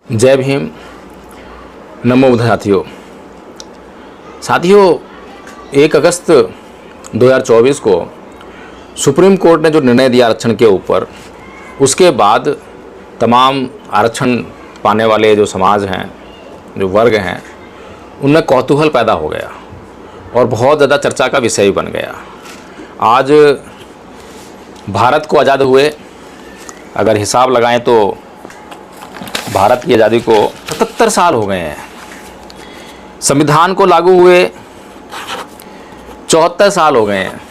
जय भीम। नमो बुद्ध। साथियों 1 अगस्त 2024 को सुप्रीम कोर्ट ने जो निर्णय दिया आरक्षण के ऊपर, उसके बाद तमाम आरक्षण पाने वाले जो समाज हैं, जो वर्ग हैं, उनमें कौतूहल पैदा हो गया और बहुत ज़्यादा चर्चा का विषय भी बन गया। आज भारत को आज़ाद हुए अगर हिसाब लगाएं तो भारत की आज़ादी को 77 साल हो गए हैं। संविधान को लागू हुए 74 साल हो गए हैं।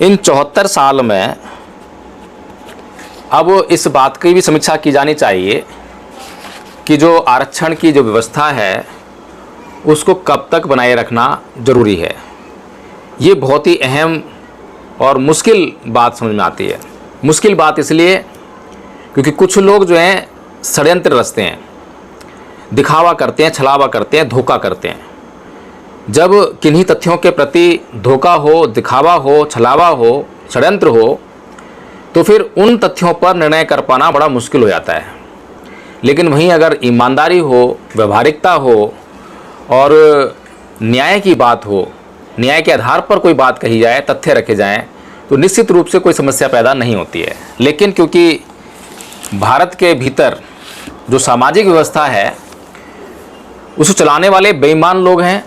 इन 74 साल में अब इस बात की भी समीक्षा की जानी चाहिए कि जो आरक्षण की जो व्यवस्था है उसको कब तक बनाए रखना ज़रूरी है। ये बहुत ही अहम और मुश्किल बात समझ में आती है। मुश्किल बात इसलिए क्योंकि कुछ लोग जो हैं षड्यंत्र रचते हैं, दिखावा करते हैं, छलावा करते हैं, धोखा करते हैं। जब किन्हीं तथ्यों के प्रति धोखा हो, दिखावा हो, छलावा हो, षड्यंत्र हो, तो फिर उन तथ्यों पर निर्णय कर पाना बड़ा मुश्किल हो जाता है। लेकिन वहीं अगर ईमानदारी हो, व्यवहारिकता हो और न्याय की बात हो, न्याय के आधार पर कोई बात कही जाए, तथ्य रखे जाएं, तो निश्चित रूप से कोई समस्या पैदा नहीं होती है। लेकिन क्योंकि भारत के भीतर जो सामाजिक व्यवस्था है उसको चलाने वाले बेईमान लोग हैं,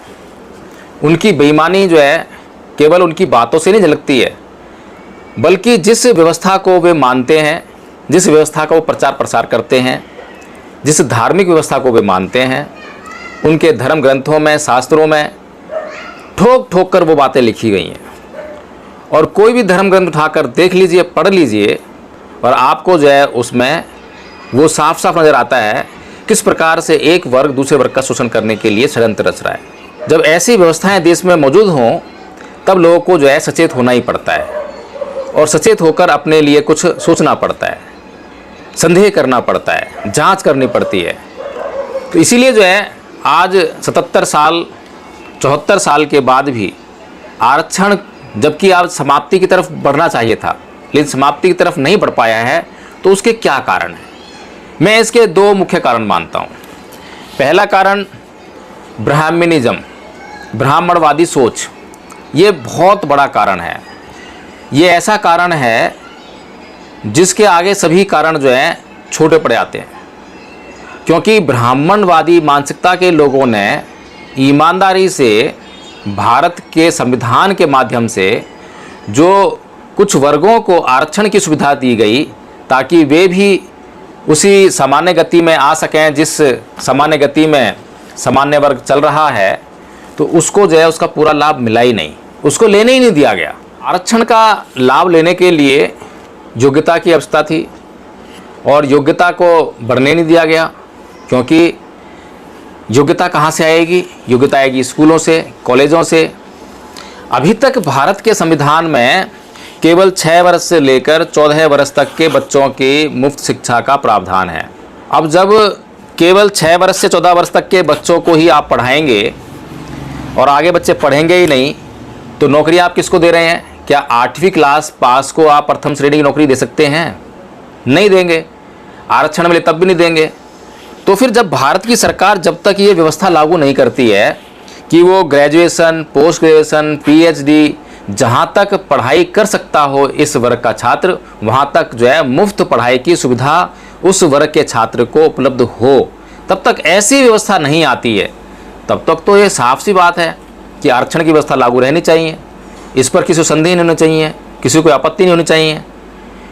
उनकी बेईमानी जो है केवल उनकी बातों से नहीं झलकती है, बल्कि जिस व्यवस्था को वे मानते हैं, जिस व्यवस्था का वो प्रचार प्रसार करते हैं, जिस धार्मिक व्यवस्था को वे मानते हैं, उनके धर्म ग्रंथों में, शास्त्रों में ठोक ठोक कर वो बातें लिखी गई हैं। और कोई भी धर्म ग्रंथ उठाकर देख लीजिए, पढ़ लीजिए, और आपको जो है उसमें वो साफ साफ नज़र आता है किस प्रकार से एक वर्ग दूसरे वर्ग का शोषण करने के लिए षड्यंत्र रच रहा है। जब ऐसी व्यवस्थाएं देश में मौजूद हों तब लोगों को जो है सचेत होना ही पड़ता है और सचेत होकर अपने लिए कुछ सोचना पड़ता है, संदेह करना पड़ता है, जांच करनी पड़ती है। तो इसीलिए जो है आज 77 साल 74 साल के बाद भी आरक्षण जबकि आज समाप्ति की तरफ बढ़ना चाहिए था, लेकिन समाप्ति की तरफ नहीं बढ़ पाया है, तो उसके क्या कारण हैं? मैं इसके 2 मुख्य कारण मानता हूँ। पहला कारण ब्राह्मणिज्म, ब्राह्मणवादी सोच, ये बहुत बड़ा कारण है। ये ऐसा कारण है जिसके आगे सभी कारण जो हैं छोटे पड़ जाते हैं, क्योंकि ब्राह्मणवादी मानसिकता के लोगों ने ईमानदारी से भारत के संविधान के माध्यम से जो कुछ वर्गों को आरक्षण की सुविधा दी गई ताकि वे भी उसी सामान्य गति में आ सकें जिस सामान्य गति में सामान्य वर्ग चल रहा है, तो उसको जो है उसका पूरा लाभ मिला ही नहीं, उसको लेने ही नहीं दिया गया। आरक्षण का लाभ लेने के लिए योग्यता की आवश्यकता थी और योग्यता को बढ़ने नहीं दिया गया, क्योंकि योग्यता कहाँ से आएगी? योग्यता आएगी स्कूलों से, कॉलेजों से। अभी तक भारत के संविधान में केवल 6 वर्ष से लेकर 14 वर्ष तक के बच्चों की मुफ्त शिक्षा का प्रावधान है। अब जब केवल 6 वर्ष से 14 वर्ष तक के बच्चों को ही आप पढ़ाएंगे और आगे बच्चे पढ़ेंगे ही नहीं, तो नौकरी आप किसको दे रहे हैं? क्या 8वीं क्लास पास को आप प्रथम श्रेणी की नौकरी दे सकते हैं? नहीं देंगे। आरक्षण मिले तब भी नहीं देंगे। तो फिर जब भारत की सरकार जब तक ये व्यवस्था लागू नहीं करती है कि वो ग्रेजुएशन, पोस्ट ग्रेजुएशन, पीएचडी जहाँ तक पढ़ाई कर सकता हो इस वर्ग का छात्र, वहाँ तक जो है मुफ्त पढ़ाई की सुविधा उस वर्ग के छात्र को उपलब्ध हो, तब तक ऐसी व्यवस्था नहीं आती है, तब तक तो ये साफ सी बात है कि आरक्षण की व्यवस्था लागू रहनी चाहिए। इस पर किसी को संदेह नहीं होना चाहिए, किसी को आपत्ति नहीं होनी चाहिए,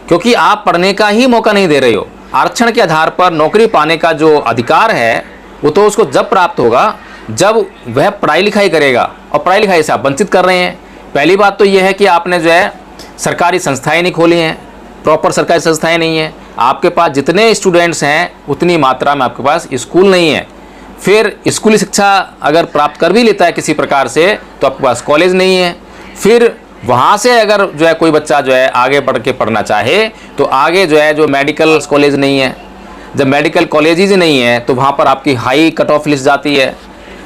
क्योंकि आप पढ़ने का ही मौका नहीं दे रहे हो। आरक्षण के आधार पर नौकरी पाने का जो अधिकार है वो तो उसको जब प्राप्त होगा जब वह पढ़ाई लिखाई करेगा, और पढ़ाई लिखाई से आप वंचित कर रहे हैं। पहली बात तो यह है कि आपने जो है सरकारी संस्थाएं नहीं खोली हैं, प्रॉपर सरकारी संस्थाएं नहीं हैं। आपके पास जितने स्टूडेंट्स हैं उतनी मात्रा में आपके पास स्कूल नहीं है। फिर स्कूली शिक्षा अगर प्राप्त कर भी लेता है किसी प्रकार से, तो आपके पास कॉलेज नहीं है। फिर वहाँ से अगर जो है कोई बच्चा जो है आगे बढ़ के पढ़ना चाहे तो आगे जो है जो मेडिकल कॉलेज नहीं है। जब मेडिकल कॉलेजेस ही नहीं है तो वहाँ पर आपकी हाई कट ऑफ लिस्ट जाती है,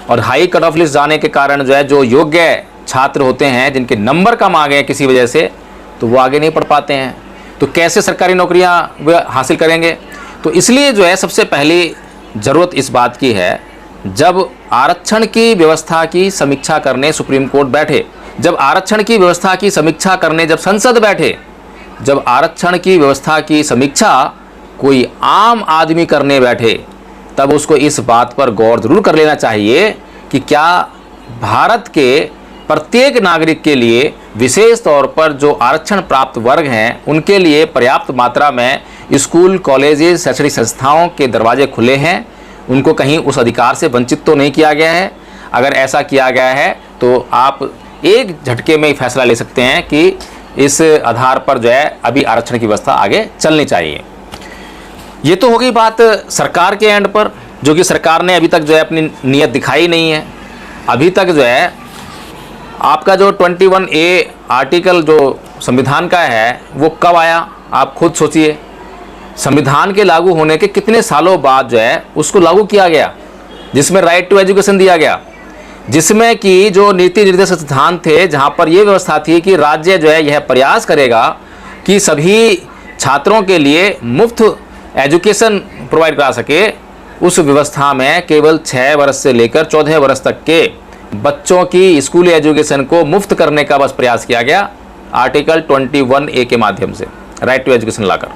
और हाई कट ऑफ लिस्ट जाने के कारण जो है जो योग्य छात्र होते हैं जिनके नंबर कम आ गए किसी वजह से, तो वो आगे नहीं पढ़ पाते हैं। तो कैसे सरकारी नौकरियां वे हासिल करेंगे? तो तो इसलिए जो है सबसे पहली ज़रूरत इस बात की है, जब आरक्षण की व्यवस्था की समीक्षा करने सुप्रीम कोर्ट बैठे, जब आरक्षण की व्यवस्था की समीक्षा करने जब संसद बैठे, जब आरक्षण की व्यवस्था की समीक्षा कोई आम आदमी करने बैठे, तब उसको इस बात पर गौर जरूर कर लेना चाहिए कि क्या भारत के प्रत्येक नागरिक के लिए, विशेष तौर पर जो आरक्षण प्राप्त वर्ग हैं, उनके लिए पर्याप्त मात्रा में स्कूल, कॉलेजेस, शैक्षणिक संस्थाओं के दरवाजे खुले हैं, उनको कहीं उस अधिकार से वंचित तो नहीं किया गया है। अगर ऐसा किया गया है तो आप एक झटके में ही फैसला ले सकते हैं कि इस आधार पर जो है अभी आरक्षण की व्यवस्था आगे चलनी चाहिए। ये तो हो गई बात सरकार के एंड पर, जो कि सरकार ने अभी तक जो है अपनी नीयत दिखाई नहीं है। अभी तक जो है आपका जो 21A आर्टिकल जो संविधान का है वो कब आया, आप खुद सोचिए। संविधान के लागू होने के कितने सालों बाद जो है उसको लागू किया गया, जिसमें राइट टू एजुकेशन दिया गया, जिसमें कि जो नीति निर्देशक सिद्धांत थे, जहां पर यह व्यवस्था थी कि राज्य जो है यह प्रयास करेगा कि सभी छात्रों के लिए मुफ्त एजुकेशन प्रोवाइड करा सके। उस व्यवस्था में केवल 6 वर्ष से लेकर 14 वर्ष तक के बच्चों की स्कूली एजुकेशन को मुफ्त करने का बस प्रयास किया गया आर्टिकल 21A के माध्यम से, राइट टू एजुकेशन लाकर।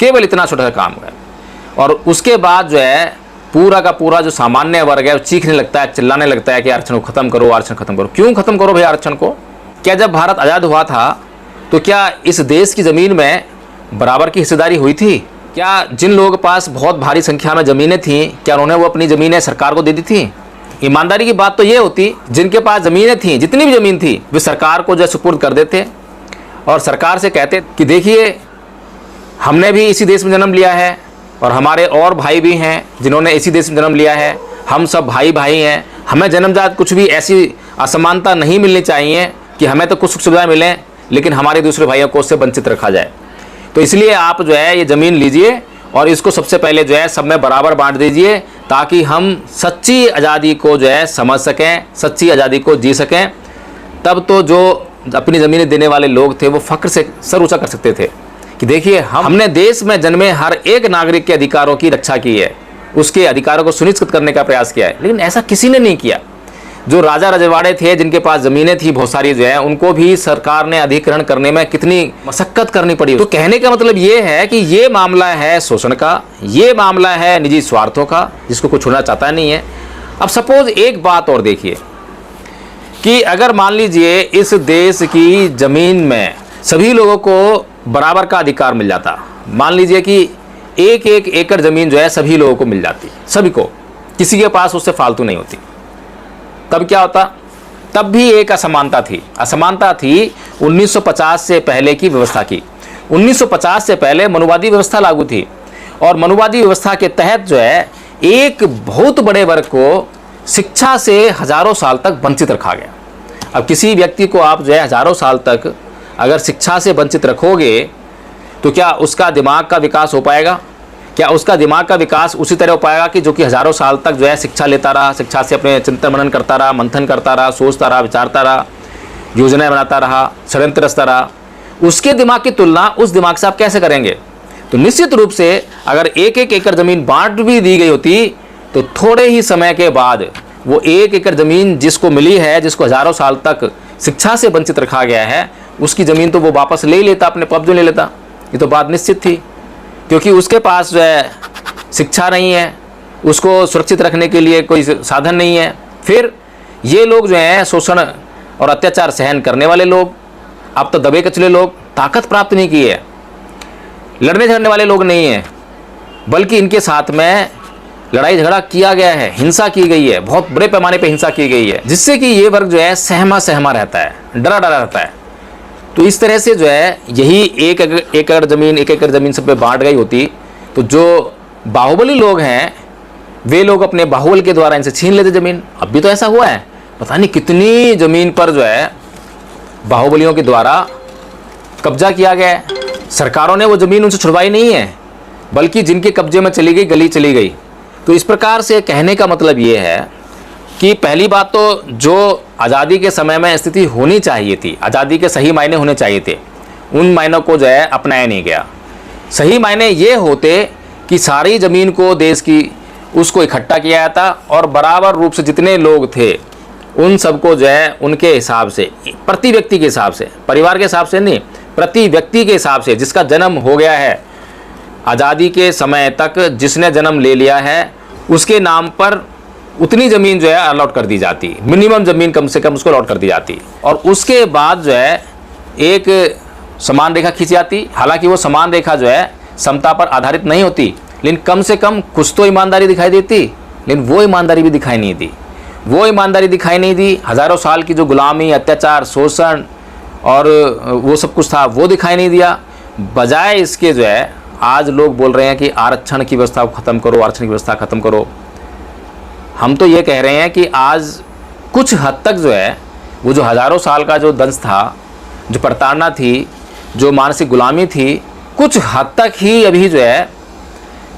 केवल इतना छोटा सा काम है, और उसके बाद जो है पूरा का पूरा जो सामान्य वर्ग है वो चीखने लगता है, चिल्लाने लगता है कि आरक्षण को खत्म करो, आरक्षण खत्म करो। क्यों खत्म करो भाई आरक्षण को? क्या जब भारत आज़ाद हुआ था तो क्या इस देश की ज़मीन में बराबर की हिस्सेदारी हुई थी? क्या जिन लोगों के पास बहुत भारी संख्या में ज़मीनें थीं, क्या उन्होंने वो अपनी ज़मीनें सरकार को दे दी थी? ईमानदारी की बात तो ये होती, जिनके पास ज़मीनें थीं, जितनी भी ज़मीन थी, वे सरकार को जो सुपुर्द कर देते और सरकार से कहते कि देखिए हमने भी इसी देश में जन्म लिया है और हमारे और भाई भी हैं जिन्होंने इसी देश में जन्म लिया है, हम सब भाई भाई हैं, हमें जन्मजात कुछ भी ऐसी असमानता नहीं मिलनी चाहिए कि हमें तो कुछ सुख सुविधाएँ मिलें लेकिन हमारे दूसरे भाइयों को उससे वंचित रखा जाए। तो इसलिए आप जो है ये ज़मीन लीजिए और इसको सबसे पहले जो है सब में बराबर बांट दीजिए, ताकि हम सच्ची आज़ादी को जो है समझ सकें, सच्ची आज़ादी को जी सकें। तब तो जो अपनी ज़मीनें देने वाले लोग थे वो फ़ख्र से सर ऊँचा कर सकते थे कि देखिए हमने देश में जन्मे हर एक नागरिक के अधिकारों की रक्षा की है, उसके अधिकारों को सुनिश्चित करने का प्रयास किया है। लेकिन ऐसा किसी ने नहीं किया। जो राजा रजवाड़े थे, जिनके पास ज़मीनें थी बहुत सारी जो है, उनको भी सरकार ने अधिग्रहण करने में कितनी मशक्कत करनी पड़ी। तो कहने का मतलब ये है कि ये मामला है शोषण का, ये मामला है निजी स्वार्थों का, जिसको कोई छोड़ना चाहता नहीं है। अब सपोज एक बात और देखिए कि अगर मान लीजिए इस देश की ज़मीन में सभी लोगों को बराबर का अधिकार मिल जाता, मान लीजिए कि 1-1 एकड़ ज़मीन जो है सभी लोगों को मिल जाती, सभी को, किसी के पास उससे फालतू नहीं होती, तब क्या होता? तब भी एक असमानता थी। असमानता थी 1950 से पहले की व्यवस्था की। 1950 से पहले मनुवादी व्यवस्था लागू थी और मनुवादी व्यवस्था के तहत जो है एक बहुत बड़े वर्ग को शिक्षा से हजारों साल तक वंचित रखा गया। अब किसी व्यक्ति को आप जो है हजारों साल तक अगर शिक्षा से वंचित रखोगे तो क्या उसका दिमाग का विकास हो पाएगा? क्या उसका दिमाग का विकास उसी तरह हो पाएगा कि जो कि हजारों साल तक जो है शिक्षा लेता रहा, शिक्षा से अपने चिंतन मनन करता रहा, मंथन करता रहा, सोचता रहा, विचारता रहा, योजनाएं बनाता रहा, षड्यंत्र रचता रहा? उसके दिमाग की तुलना उस दिमाग से आप कैसे करेंगे? तो निश्चित रूप से अगर 1-1 एकड़ ज़मीन बांट भी दी गई होती तो थोड़े ही समय के बाद वो 1 एकड़ ज़मीन जिसको मिली है, जिसको हजारों साल तक शिक्षा से वंचित रखा गया है, उसकी ज़मीन तो वो वापस ले लेता, अपने कब्जे ले लेता। ये तो बात निश्चित थी, क्योंकि उसके पास जो है शिक्षा नहीं है, उसको सुरक्षित रखने के लिए कोई साधन नहीं है। फिर ये लोग जो हैं शोषण और अत्याचार सहन करने वाले लोग, अब तो दबे कचले लोग, ताकत प्राप्त नहीं की है, लड़ने झगड़ने वाले लोग नहीं हैं, बल्कि इनके साथ में लड़ाई झगड़ा किया गया है, हिंसा की गई है, बहुत बड़े पैमाने पर हिंसा की गई है, जिससे कि ये वर्ग जो है सहमा सहमा रहता है, डरा डरा रहता है। तो इस तरह से जो है यही 1 एकड़ ज़मीन सब पे बांट गई होती तो जो बाहुबली लोग हैं वे लोग अपने बाहुबल के द्वारा इनसे छीन लेते ज़मीन। अब भी तो ऐसा हुआ है, पता नहीं कितनी ज़मीन पर जो है बाहुबलियों के द्वारा कब्जा किया गया है। सरकारों ने वो ज़मीन उनसे छुड़वाई नहीं है, बल्कि जिनके कब्जे में चली गई गली चली गई। तो इस प्रकार से कहने का मतलब ये है कि पहली बात तो जो आज़ादी के समय में स्थिति होनी चाहिए थी, आज़ादी के सही मायने होने चाहिए थे, उन मायनों को जो है अपनाया नहीं गया। सही मायने ये होते कि सारी ज़मीन को देश की उसको इकट्ठा किया जाता और बराबर रूप से जितने लोग थे उन सबको जो है उनके हिसाब से, प्रति व्यक्ति के हिसाब से, परिवार के हिसाब से नहीं, प्रति व्यक्ति के हिसाब से, जिसका जन्म हो गया है आज़ादी के समय तक, जिसने जन्म ले लिया है, उसके नाम पर उतनी ज़मीन जो है अलॉट कर दी जाती, मिनिमम ज़मीन कम से कम उसको अलॉट कर दी जाती। और उसके बाद जो है एक समान रेखा खींची जाती। हालांकि वो समान रेखा जो है समता पर आधारित नहीं होती, लेकिन कम से कम कुछ तो ईमानदारी दिखाई देती, लेकिन वो ईमानदारी भी दिखाई नहीं दी। वो ईमानदारी दिखाई नहीं दी। हज़ारों साल की जो गुलामी, अत्याचार, शोषण और वो सब कुछ था, वो दिखाई नहीं दिया। बजाय इसके जो है आज लोग बोल रहे हैं कि आरक्षण की व्यवस्था को ख़त्म करो, आरक्षण की व्यवस्था ख़त्म करो। हम तो ये कह रहे हैं कि आज कुछ हद तक जो है वो जो हज़ारों साल का जो दंश था, जो प्रताड़ना थी, जो मानसिक गुलामी थी, कुछ हद तक ही अभी जो है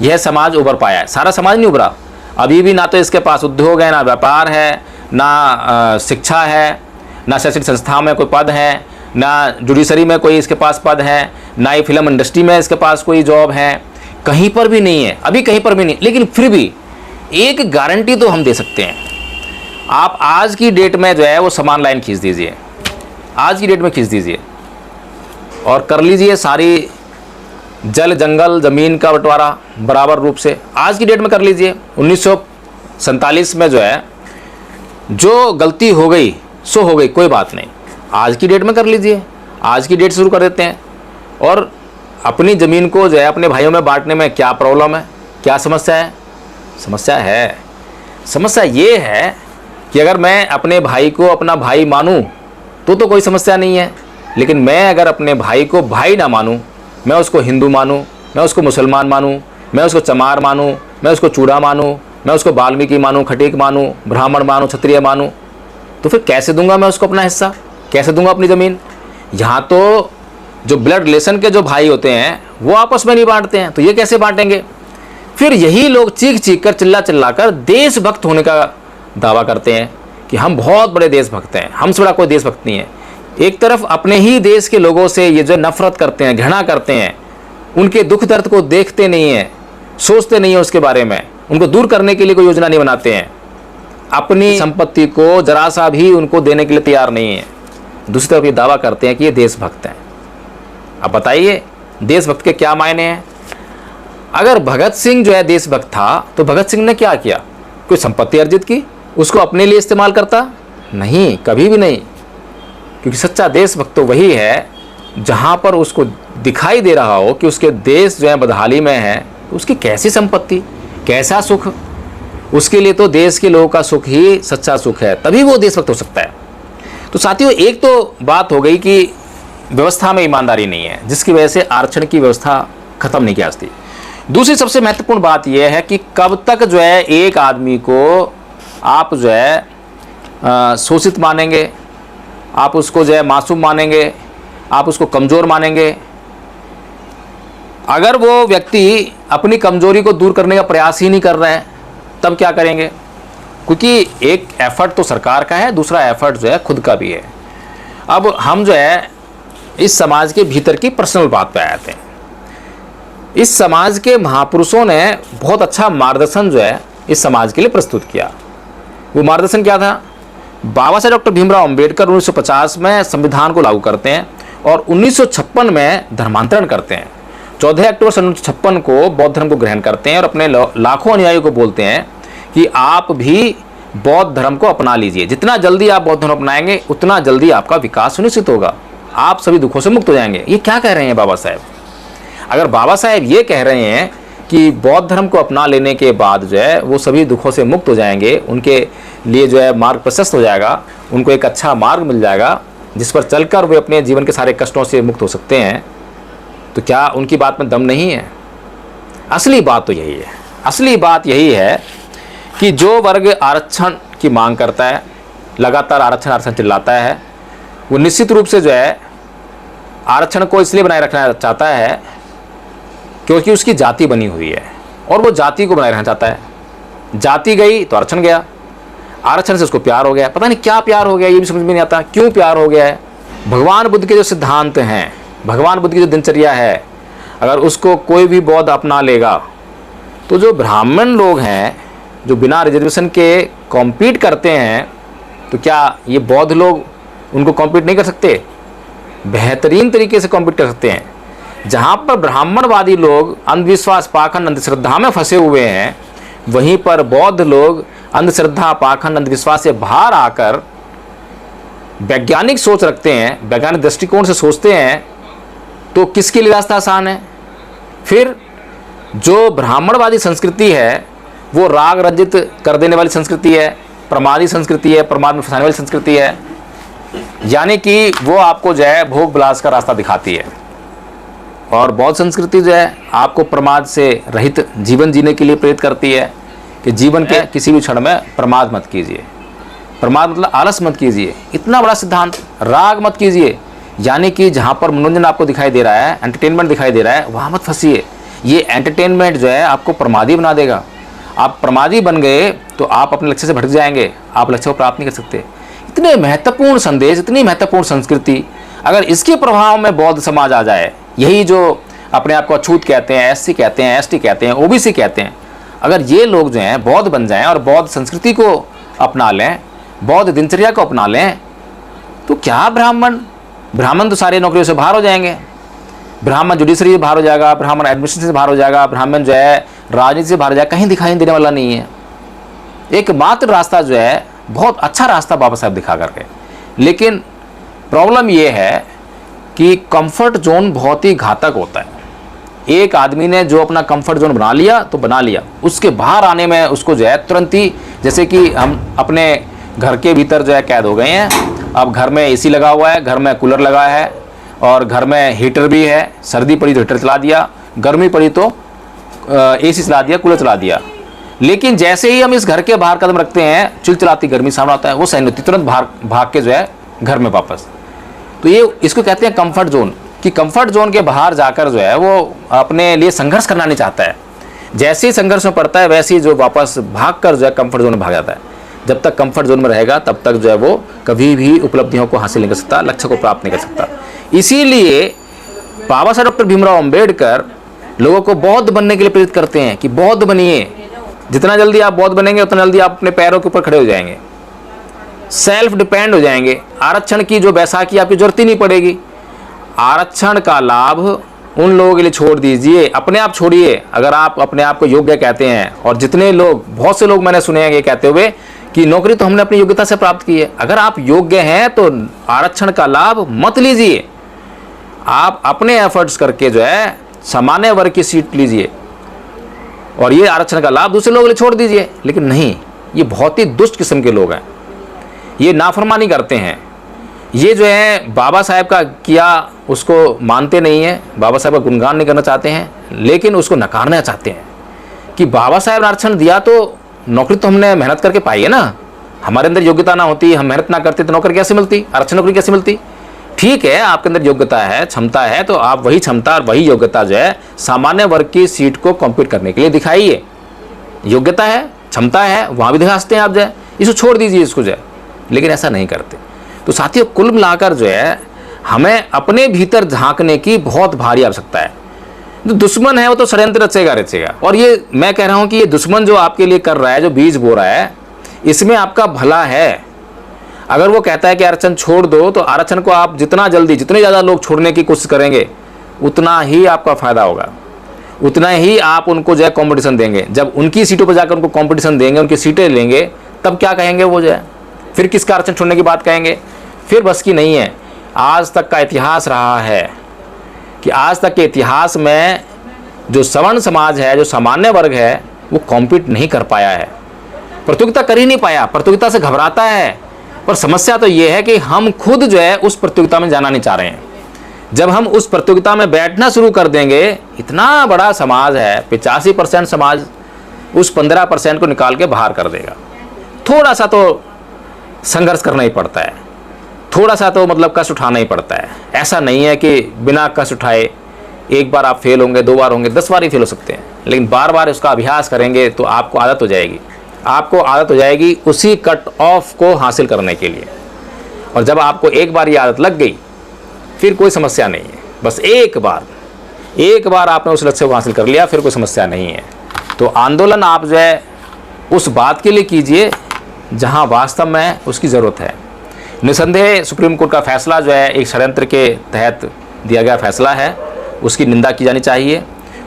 यह समाज उभर पाया है। सारा समाज नहीं उभरा अभी भी। ना तो इसके पास उद्योग है, ना व्यापार है, ना शिक्षा है, ना शैक्षणिक संस्थाओं में कोई पद है, ना जुडिशरी में कोई इसके पास पद है, ना ही फिल्म इंडस्ट्री में इसके पास कोई जॉब है, कहीं पर भी नहीं है, अभी कहीं पर भी नहीं। लेकिन फिर भी एक गारंटी तो हम दे सकते हैं, आप आज की डेट में जो है वो समान लाइन खींच दीजिए, आज की डेट में खींच दीजिए और कर लीजिए सारी जल, जंगल, ज़मीन का बंटवारा बराबर रूप से आज की डेट में कर लीजिए। 1947 में जो है जो गलती हो गई सो हो गई, कोई बात नहीं, आज की डेट में कर लीजिए। आज की डेट शुरू कर देते हैं और अपनी ज़मीन को जो है अपने भाइयों में बांटने में क्या प्रॉब्लम है, क्या समस्या है? समस्या ये है कि अगर मैं अपने भाई को अपना भाई मानूं तो कोई समस्या नहीं है, लेकिन मैं अगर अपने भाई को भाई ना मानूं, मैं उसको हिंदू मानूं, मैं उसको मुसलमान मानूं, मैं उसको चमार मानूं, मैं उसको चूड़ा मानूं, मैं उसको वाल्मीकि मानूं, खटीक मानूं, ब्राह्मण मानूं, क्षत्रिय मानूं, तो फिर कैसे दूंगा मैं उसको अपना हिस्सा, कैसे दूंगा अपनी ज़मीन? यहाँ तो जो ब्लड रिलेशन के जो भाई होते हैं वो आपस में नहीं बांटते हैं, तो ये कैसे बांटेंगे? फिर यही लोग चीख चीख कर, चिल्ला चिल्ला कर देशभक्त होने का दावा करते हैं कि हम बहुत बड़े देशभक्त हैं, हमसे बड़ा कोई देशभक्त नहीं है। एक तरफ अपने ही देश के लोगों से ये जो नफरत करते हैं, घृणा करते हैं, उनके दुख दर्द को देखते नहीं हैं, सोचते नहीं हैं उसके बारे में, उनको दूर करने के लिए कोई योजना नहीं बनाते हैं, अपनी संपत्ति को जरा सा भी उनको देने के लिए तैयार नहीं है। दूसरी तरफ ये दावा करते हैं कि ये देशभक्त हैं। अब बताइए देशभक्त के क्या मायने हैं? अगर भगत सिंह जो है देशभक्त था तो भगत सिंह ने क्या किया? कोई संपत्ति अर्जित की, उसको अपने लिए इस्तेमाल करता? नहीं, कभी भी नहीं। क्योंकि सच्चा देशभक्त तो वही है जहाँ पर उसको दिखाई दे रहा हो कि उसके देश जो है बदहाली में है, तो उसकी कैसी संपत्ति, कैसा सुख, उसके लिए तो देश के लोगों का सुख ही सच्चा सुख है, तभी वो देशभक्त हो सकता है। तो साथियों, एक तो बात हो गई कि व्यवस्था में ईमानदारी नहीं है, जिसकी वजह से आरक्षण की व्यवस्था खत्म नहीं की जा सकती। दूसरी सबसे महत्वपूर्ण बात यह है कि कब तक जो है एक आदमी को आप जो है शोषित मानेंगे, आप उसको जो है मासूम मानेंगे, आप उसको कमज़ोर मानेंगे। अगर वो व्यक्ति अपनी कमज़ोरी को दूर करने का प्रयास ही नहीं कर रहा है, तब क्या करेंगे? क्योंकि एक एफर्ट तो सरकार का है, दूसरा एफर्ट जो है खुद का भी है। अब हम जो है इस समाज के भीतर की पर्सनल बात पे आते हैं। इस समाज के महापुरुषों ने बहुत अच्छा मार्गदर्शन जो है इस समाज के लिए प्रस्तुत किया। वो मार्गदर्शन क्या था? बाबा साहब डॉक्टर भीमराव अंबेडकर 1950 में संविधान को लागू करते हैं और 1956 में धर्मांतरण करते हैं। 14 अक्टूबर 1956 को बौद्ध धर्म को ग्रहण करते हैं और अपने लाखों अनुयायियों को बोलते हैं कि आप भी बौद्ध धर्म को अपना लीजिए। जितना जल्दी आप बौद्ध धर्म अपनाएंगे उतना जल्दी आपका विकास सुनिश्चित होगा, आप सभी दुखों से मुक्त हो जाएंगे। ये क्या कह रहे हैं बाबा साहब? अगर बाबा साहब ये कह रहे हैं कि बौद्ध धर्म को अपना लेने के बाद जो है वो सभी दुखों से मुक्त हो जाएंगे, उनके लिए जो है मार्ग प्रशस्त हो जाएगा, उनको एक अच्छा मार्ग मिल जाएगा जिस पर चलकर वे अपने जीवन के सारे कष्टों से मुक्त हो सकते हैं, तो क्या उनकी बात में दम नहीं है? असली बात तो यही है। असली बात यही है कि जो वर्ग आरक्षण की मांग करता है, लगातार आरक्षण आरक्षण चिल्लाता है, वो निश्चित रूप से जो है आरक्षण को इसलिए बनाए रखना चाहता है क्योंकि उसकी जाति बनी हुई है और वो जाति को बनाए रखना चाहता है। जाति गई तो आरक्षण गया, आरक्षण से उसको प्यार हो गया, पता नहीं क्या प्यार हो गया, ये भी समझ में नहीं आता क्यों प्यार हो गया है। भगवान बुद्ध के जो सिद्धांत हैं, भगवान बुद्ध की जो दिनचर्या है, अगर उसको कोई भी बौद्ध अपना लेगा तो जो ब्राह्मण लोग हैं जो बिना रिजर्वेशन के कॉम्पीट करते हैं, तो क्या ये बौद्ध लोग उनको कॉम्पीट नहीं कर सकते? बेहतरीन तरीके से कॉम्पीट कर सकते हैं। जहाँ पर ब्राह्मणवादी लोग अंधविश्वास, पाखंड, अंधश्रद्धा में फंसे हुए हैं, वहीं पर बौद्ध लोग अंधश्रद्धा, पाखंड, अंधविश्वास से बाहर आकर वैज्ञानिक सोच रखते हैं, वैज्ञानिक दृष्टिकोण से सोचते हैं, तो किसके लिए रास्ता आसान है? फिर जो ब्राह्मणवादी संस्कृति है वो राग रंजित कर देने वाली संस्कृति है, प्रमादी संस्कृति है, प्रमाद में फंसाने वाली संस्कृति है, यानी कि वो आपको जो है भोग विलास का रास्ता दिखाती है। और बौद्ध संस्कृति जो है आपको प्रमाद से रहित जीवन जीने के लिए प्रेरित करती है कि जीवन के किसी भी क्षण में प्रमाद मत कीजिए। प्रमाद मतलब आलस मत कीजिए, इतना बड़ा सिद्धांत। राग मत कीजिए, यानी कि जहाँ पर मनोरंजन आपको दिखाई दे रहा है, एंटरटेनमेंट दिखाई दे रहा है, वहाँ मत फंसिए। ये एंटरटेनमेंट जो है आपको प्रमादी बना देगा। आप प्रमादी बन गए तो आप अपने लक्ष्य से भटक जाएंगे, आप लक्ष्य को प्राप्त नहीं कर सकते। इतने महत्वपूर्ण संदेश, इतनी महत्वपूर्ण संस्कृति, अगर इसके प्रभाव में बौद्ध समाज आ जाए, यही जो अपने आप को अछूत कहते हैं, एससी कहते हैं, एसटी कहते हैं, ओबीसी कहते हैं, अगर ये लोग जो हैं बौद्ध बन जाएं और बौद्ध संस्कृति को अपना लें, बौद्ध दिनचर्या को अपना लें, तो क्या ब्राह्मण तो सारी नौकरियों से बाहर हो जाएंगे। ब्राह्मण जुडिशरी से बाहर हो जाएगा, ब्राह्मण एडमिनिस्ट्रेशन से बाहर हो जाएगा, ब्राह्मण जो है राजनीति से बाहर हो जाएगा, कहीं दिखाई देने वाला नहीं है। एकमात्र रास्ता जो है बहुत अच्छा रास्ता बाबा साहब दिखा करके, लेकिन प्रॉब्लम ये है कि कंफर्ट जोन बहुत ही घातक होता है। एक आदमी ने जो अपना कंफर्ट जोन बना लिया तो बना लिया, उसके बाहर आने में उसको जो है तुरंत ही, जैसे कि हम अपने घर के भीतर जो है कैद हो गए हैं। अब घर में एसी लगा हुआ है, घर में कूलर लगा है और घर में हीटर भी है, सर्दी पड़ी तो हीटर चला दिया, गर्मी पड़ी तो एसी चला दिया, कूलर चला दिया। लेकिन जैसे ही हम इस घर के बाहर कदम रखते हैं, चिलचिलाती गर्मी सामने आता है, वो सहन होती, तुरंत भाग के जो है घर में वापस। तो ये इसको कहते हैं कंफर्ट जोन, कि कंफर्ट जोन के बाहर जाकर जो है वो अपने लिए संघर्ष करना नहीं चाहता है। जैसे ही संघर्ष में पड़ता है वैसे ही जो वापस भागकर जो है कंफर्ट जोन में भाग जाता है। जब तक कंफर्ट जोन में रहेगा तब तक जो है वो कभी भी उपलब्धियों को हासिल नहीं कर सकता, लक्ष्य को प्राप्त नहीं कर सकता। इसीलिए बाबा साहब डॉक्टर भीमराव अंबेडकर लोगों को बौद्ध बनने के लिए प्रेरित करते हैं कि बौद्ध बनिए। जितना जल्दी आप बौद्ध बनेंगे उतना जल्दी आप अपने पैरों के ऊपर खड़े हो जाएंगे, सेल्फ डिपेंड हो जाएंगे। आरक्षण की जो बैसाखी आपकी जरूरत ही नहीं पड़ेगी। आरक्षण का लाभ उन लोगों के लिए छोड़ दीजिए, अपने आप छोड़िए। अगर आप अपने आप को योग्य कहते हैं, और जितने लोग, बहुत से लोग मैंने सुने हैं ये कहते हुए कि नौकरी तो हमने अपनी योग्यता से प्राप्त की है, अगर आप योग्य हैं तो आरक्षण का लाभ मत लीजिए। आप अपने एफर्ट्स करके जो है सामान्य वर्ग की सीट लीजिए और ये आरक्षण का लाभ दूसरे लोगों के लिए छोड़ दीजिए। लेकिन नहीं, ये बहुत ही दुष्ट किस्म के लोग हैं, ये नाफरमानी करते हैं। ये जो है बाबा साहब का किया उसको मानते नहीं हैं, बाबा साहब का गुणगान नहीं करना चाहते हैं, लेकिन उसको नकारना चाहते हैं कि बाबा साहब ने आरक्षण दिया तो नौकरी तो हमने मेहनत करके पाई है ना, हमारे अंदर योग्यता ना होती, हम मेहनत ना करते तो नौकरी कैसे मिलती, आरक्षण नौकरी कैसे मिलती। ठीक है, आपके अंदर योग्यता है, क्षमता है, तो आप वही क्षमता और वही योग्यता जो है सामान्य वर्ग की सीट को कॉम्पीट करने के लिए दिखाइए। योग्यता है, क्षमता है, वहाँ भी दिखा सकते हैं आप जो है, इसको छोड़ दीजिए इसको जो है, लेकिन ऐसा नहीं करते। तो साथियों, कुल मिलाकर जो है हमें अपने भीतर झांकने की बहुत भारी आवश्यकता है। जो दुश्मन है वो तो षड्यंत्र रचेगा। और ये मैं कह रहा हूँ कि ये दुश्मन जो आपके लिए कर रहा है, जो बीज बो रहा है, इसमें आपका भला है। अगर वो कहता है कि आरक्षण छोड़ दो, तो आरक्षण को आप जितना जल्दी, जितने ज़्यादा लोग छोड़ने की कोशिश करेंगे उतना ही आपका फ़ायदा होगा, उतना ही आप उनको जो है कॉम्पिटिशन देंगे। जब उनकी सीटों पर जाकर उनको कॉम्पिटिशन देंगे, उनकी सीटें लेंगे, तब क्या कहेंगे वो जो है, फिर किसका आरक्षण छोड़ने की बात कहेंगे, फिर बस की नहीं है। आज तक का इतिहास रहा है कि आज तक के इतिहास में जो सवर्ण समाज है, जो सामान्य वर्ग है, वो कॉम्पीट नहीं कर पाया है, प्रतियोगिता कर ही नहीं पाया, प्रतियोगिता से घबराता है। पर समस्या तो ये है कि हम खुद जो है उस प्रतियोगिता में जाना नहीं चाह रहे हैं। जब हम उस प्रतियोगिता में बैठना शुरू कर देंगे, इतना बड़ा समाज है, 85% समाज उस 15% को निकाल के बाहर कर देगा। थोड़ा सा तो संघर्ष करना ही पड़ता है, थोड़ा सा तो मतलब कष्ट उठाना ही पड़ता है। ऐसा नहीं है कि बिना कष्ट उठाए एक बार आप फेल होंगे, 2 बार होंगे, 10 बार ही फेल हो सकते हैं, लेकिन बार बार उसका अभ्यास करेंगे तो आपको आदत हो जाएगी। आपको आदत हो जाएगी उसी कट ऑफ को हासिल करने के लिए। और जब आपको एक बार ये आदत लग गई, फिर कोई समस्या नहीं है। बस एक बार आपने उस लक्ष्य को हासिल कर लिया, फिर कोई समस्या नहीं है। तो आंदोलन आप जो है उस बात के लिए कीजिए जहां वास्तव में उसकी ज़रूरत है। निसंदेह सुप्रीम कोर्ट का फैसला जो है एक षड्यंत्र के तहत दिया गया फैसला है, उसकी निंदा की जानी चाहिए।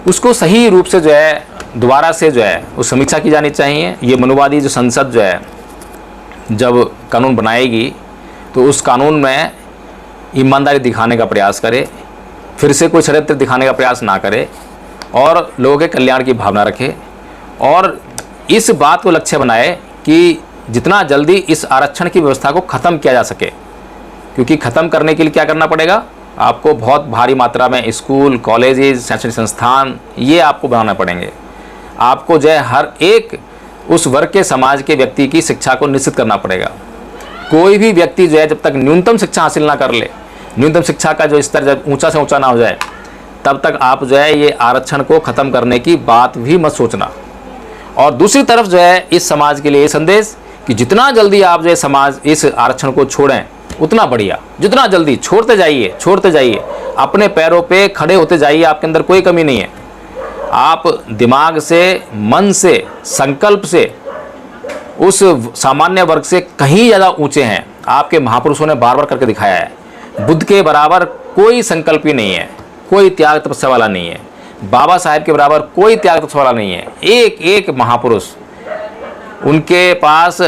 उसको सही रूप से जो है दोबारा से जो है उस समीक्षा की जानी चाहिए। ये मनुवादी जो संसद जो है जब कानून बनाएगी तो उस कानून में ईमानदारी दिखाने का प्रयास करे, फिर से कोई षड्यंत्र दिखाने का प्रयास ना करे और लोगों के कल्याण की भावना रखे और इस बात को लक्ष्य बनाए कि जितना जल्दी इस आरक्षण की व्यवस्था को ख़त्म किया जा सके। क्योंकि ख़त्म करने के लिए क्या करना पड़ेगा, आपको बहुत भारी मात्रा में स्कूल, कॉलेजेस, शैक्षणिक संस्थान ये आपको बनाने पड़ेंगे। आपको जो है हर एक उस वर्ग के समाज के व्यक्ति की शिक्षा को निश्चित करना पड़ेगा। कोई भी व्यक्ति जो है जब तक न्यूनतम शिक्षा हासिल ना कर ले, न्यूनतम शिक्षा का जो स्तर जब ऊंचा से ऊंचा ना हो जाए, तब तक आप जो है ये आरक्षण को ख़त्म करने की बात भी मत सोचना। और दूसरी तरफ जो है इस समाज के लिए ये संदेश कि जितना जल्दी आप जो है समाज इस आरक्षण को छोड़ें उतना बढ़िया, जितना जल्दी छोड़ते जाइए, अपने पैरों पे खड़े होते जाइए, आपके अंदर कोई कमी नहीं है। आप दिमाग से, मन से, संकल्प से उस सामान्य वर्ग से कहीं ज़्यादा ऊंचे हैं। आपके महापुरुषों ने बार बार करके दिखाया है। बुद्ध के बराबर कोई संकल्प ही नहीं है, कोई त्याग तपस्या वाला नहीं है। बाबा साहेब के बराबर कोई त्याग तपस्या वाला नहीं है। एक एक महापुरुष, उनके पास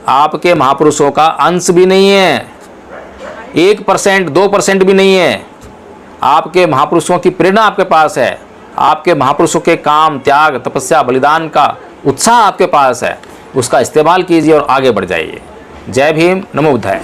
आपके महापुरुषों का अंश भी नहीं है, 1%, 2% भी नहीं है। आपके महापुरुषों की प्रेरणा आपके पास है, आपके महापुरुषों के काम, त्याग, तपस्या, बलिदान का उत्साह आपके पास है। उसका इस्तेमाल कीजिए और आगे बढ़ जाइए। जय भीम, नमो बुद्धाय।